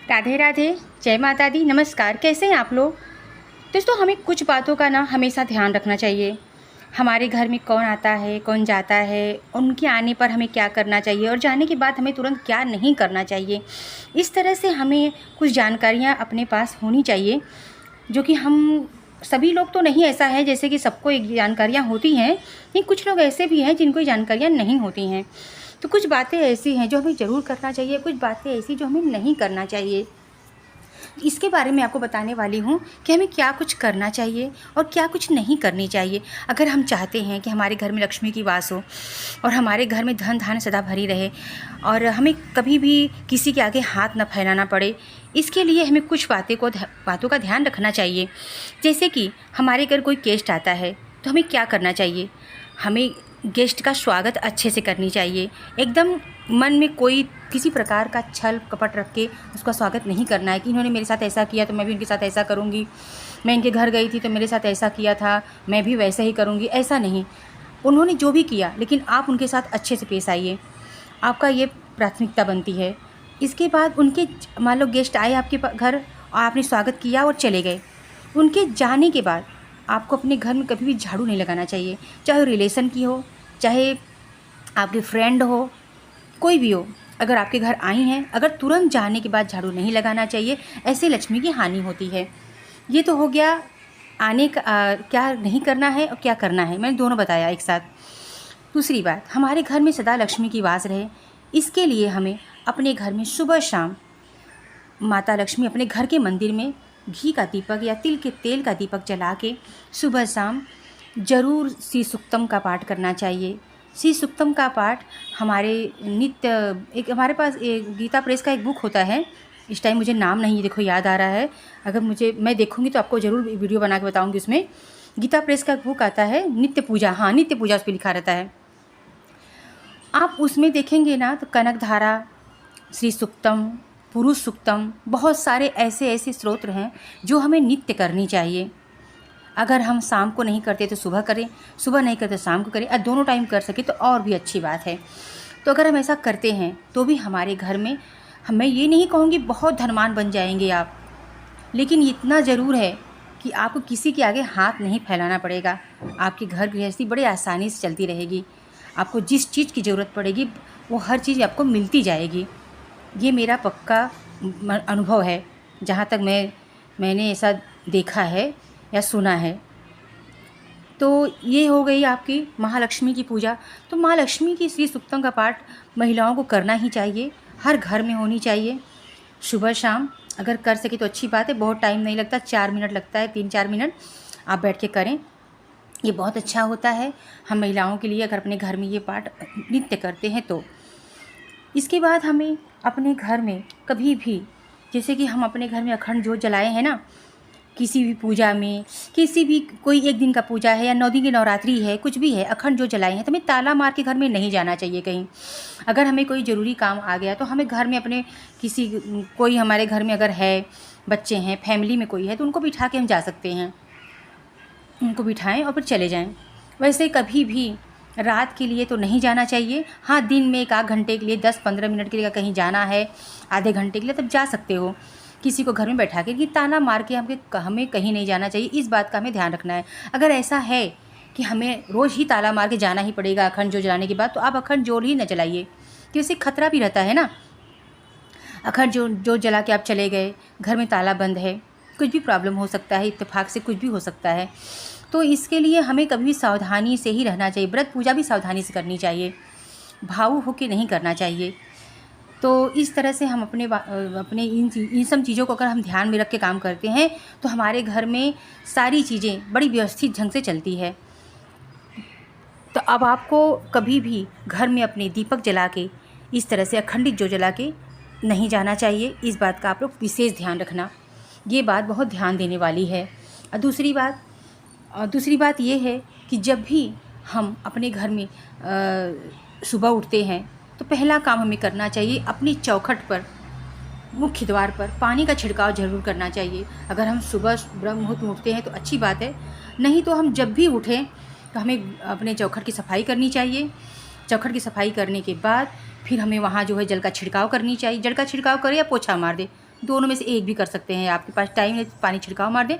राधे राधे, जय माता दी, नमस्कार। कैसे हैं आप लोग? दोस्तों, हमें कुछ बातों का ना हमेशा ध्यान रखना चाहिए। हमारे घर में कौन आता है, कौन जाता है, उनके आने पर हमें क्या करना चाहिए और जाने के बाद हमें तुरंत क्या नहीं करना चाहिए। इस तरह से हमें कुछ जानकारियाँ अपने पास होनी चाहिए, जो कि हम सभी लोग तो नहीं ऐसा है जैसे कि सबको एक जानकारियाँ होती हैं, लेकिन कुछ लोग ऐसे भी हैं जिनको ये जानकारियाँ नहीं होती हैं। तो कुछ बातें ऐसी हैं जो हमें ज़रूर करना चाहिए, कुछ बातें ऐसी जो हमें नहीं करना चाहिए। इसके बारे में आपको बताने वाली हूँ कि हमें क्या कुछ करना चाहिए और क्या कुछ नहीं करनी चाहिए। अगर हम चाहते हैं कि हमारे घर में लक्ष्मी की वास हो और हमारे घर में धन धान्य सदा भरी रहे और हमें कभी भी किसी के आगे हाथ न फैलाना पड़े, इसके लिए हमें कुछ बातों का ध्यान रखना चाहिए। जैसे कि हमारे घर कोई गेस्ट आता है तो हमें क्या करना चाहिए। हमें गेस्ट का स्वागत अच्छे से करनी चाहिए। एकदम मन में कोई किसी प्रकार का छल कपट रख के उसका स्वागत नहीं करना है कि इन्होंने मेरे साथ ऐसा किया तो मैं भी उनके साथ ऐसा करूँगी, मैं इनके घर गई थी तो मेरे साथ ऐसा किया था, मैं भी वैसे ही करूँगी। ऐसा नहीं, उन्होंने जो भी किया लेकिन आप उनके साथ अच्छे से पेश आइए, आपका ये प्राथमिकता बनती है। इसके बाद उनके मान लो गेस्ट आए आपके घर और आपने स्वागत किया और चले गए, उनके जाने के बाद आपको अपने घर में कभी भी झाड़ू नहीं लगाना चाहिए। चाहे रिलेशन की हो, चाहे आपके फ्रेंड हो, कोई भी हो, अगर आपके घर आई हैं, अगर तुरंत जाने के बाद झाड़ू नहीं लगाना चाहिए। ऐसे लक्ष्मी की हानि होती है। ये तो हो गया आने का क्या नहीं करना है और क्या करना है, मैंने दोनों बताया एक साथ। दूसरी बात, हमारे घर में सदा लक्ष्मी की वास रहे, इसके लिए हमें अपने घर में सुबह शाम माता लक्ष्मी अपने घर के मंदिर में घी का दीपक या तिल के तेल का दीपक जला के सुबह शाम ज़रूर श्री सुक्तम का पाठ करना चाहिए। श्री सुक्तम का पाठ हमारे नित्य एक हमारे पास एक गीता प्रेस का एक बुक होता है, इस टाइम मुझे नाम नहीं देखो याद आ रहा है, अगर मैं देखूँगी तो आपको ज़रूर वीडियो बना के बताऊँगी। उसमें गीता प्रेस का बुक आता है नित्य पूजा, हाँ नित्य पूजा उस पर लिखा रहता है। आप उसमें देखेंगे ना तो कनक धारा, श्री सुक्तम, पुरुष सुक्तम, बहुत सारे ऐसे ऐसे स्तोत्र हैं जो हमें नित्य करनी चाहिए। अगर हम शाम को नहीं करते तो सुबह करें, सुबह नहीं करते तो शाम को करें, और दोनों टाइम कर सके तो और भी अच्छी बात है। तो अगर हम ऐसा करते हैं तो भी हमारे घर में, मैं ये नहीं कहूँगी बहुत धनवान बन जाएंगे आप, लेकिन इतना ज़रूर है कि आपको किसी के आगे हाथ नहीं फैलाना पड़ेगा। आपकी घर गृहस्थी बड़े आसानी से चलती रहेगी। आपको जिस चीज़ की ज़रूरत पड़ेगी वो हर चीज़ आपको मिलती जाएगी। ये मेरा पक्का अनुभव है, जहाँ तक मैंने ऐसा देखा है या सुना है। तो ये हो गई आपकी महालक्ष्मी की पूजा। तो माँ लक्ष्मी की श्री सुक्तम का पाठ महिलाओं को करना ही चाहिए, हर घर में होनी चाहिए। सुबह शाम अगर कर सके तो अच्छी बात है, बहुत टाइम नहीं लगता, 4 मिनट लगता है, 3-4 मिनट आप बैठ के करें, ये बहुत अच्छा होता है हम महिलाओं के लिए अगर अपने घर में ये पाठ नित्य करते हैं तो। इसके बाद हमें अपने घर में कभी भी, जैसे कि हम अपने घर में अखंड जोत जलाए हैं ना, किसी भी पूजा में, किसी भी कोई एक दिन का पूजा है या 9 दिन की नवरात्रि है, कुछ भी है, अखंड जोत जलाए हैं तो हमें ताला मार के घर में नहीं जाना चाहिए कहीं। अगर हमें कोई ज़रूरी काम आ गया तो हमें घर में अपने कोई हमारे घर में अगर है, बच्चे हैं, फैमिली में कोई है तो उनको बिठा के हम जा सकते हैं, उनको बिठाएं और फिर चले जाएं। वैसे कभी भी रात के लिए तो नहीं जाना चाहिए। हाँ, दिन में 1 आध घंटे के लिए, 10-15 मिनट के लिए कहीं जाना है, आधे घंटे के लिए, तब जा सकते हो किसी को घर में बैठा के। कि ताला मार के हमें कहीं नहीं जाना चाहिए, इस बात का हमें ध्यान रखना है। अगर ऐसा है कि हमें रोज़ ही ताला मार के जाना ही पड़ेगा अखंड जोत जलाने के बाद, तो आप अखंड जोत ही न जलाइए, क्योंकि उससे खतरा भी रहता है ना। अखंड जोत जला के आप चले गए, घर में ताला बंद है, कुछ भी प्रॉब्लम हो सकता है, इत्तेफाक से कुछ भी हो सकता है। तो इसके लिए हमें कभी भी सावधानी से ही रहना चाहिए। व्रत पूजा भी सावधानी से करनी चाहिए, भावुक होकर नहीं करना चाहिए। तो इस तरह से हम अपने इन सब चीज़ों को अगर हम ध्यान में रख के काम करते हैं तो हमारे घर में सारी चीज़ें बड़ी व्यवस्थित ढंग से चलती है। तो अब आपको कभी भी घर में अपने दीपक जला के, इस तरह से अखंडित जो जला के नहीं जाना चाहिए। इस बात का आप लोग विशेष ध्यान रखना, ये बात बहुत ध्यान देने वाली है। और दूसरी बात ये है कि जब भी हम अपने घर में सुबह उठते हैं तो पहला काम हमें करना चाहिए, अपनी चौखट पर, मुख्य द्वार पर पानी का छिड़काव ज़रूर करना चाहिए। अगर हम सुबह ब्रह्म मुहूर्त में उठते हैं तो अच्छी बात है, नहीं तो हम जब भी उठें तो हमें अपने चौखट की सफाई करनी चाहिए। चौखट की सफाई करने के बाद फिर हमें वहाँ जो है जल का छिड़काव करनी चाहिए। जल का छिड़काव करें या पोछा मार दे, दोनों में से एक भी कर सकते हैं। आपके पास टाइम है, पानी छिड़काव मार दें,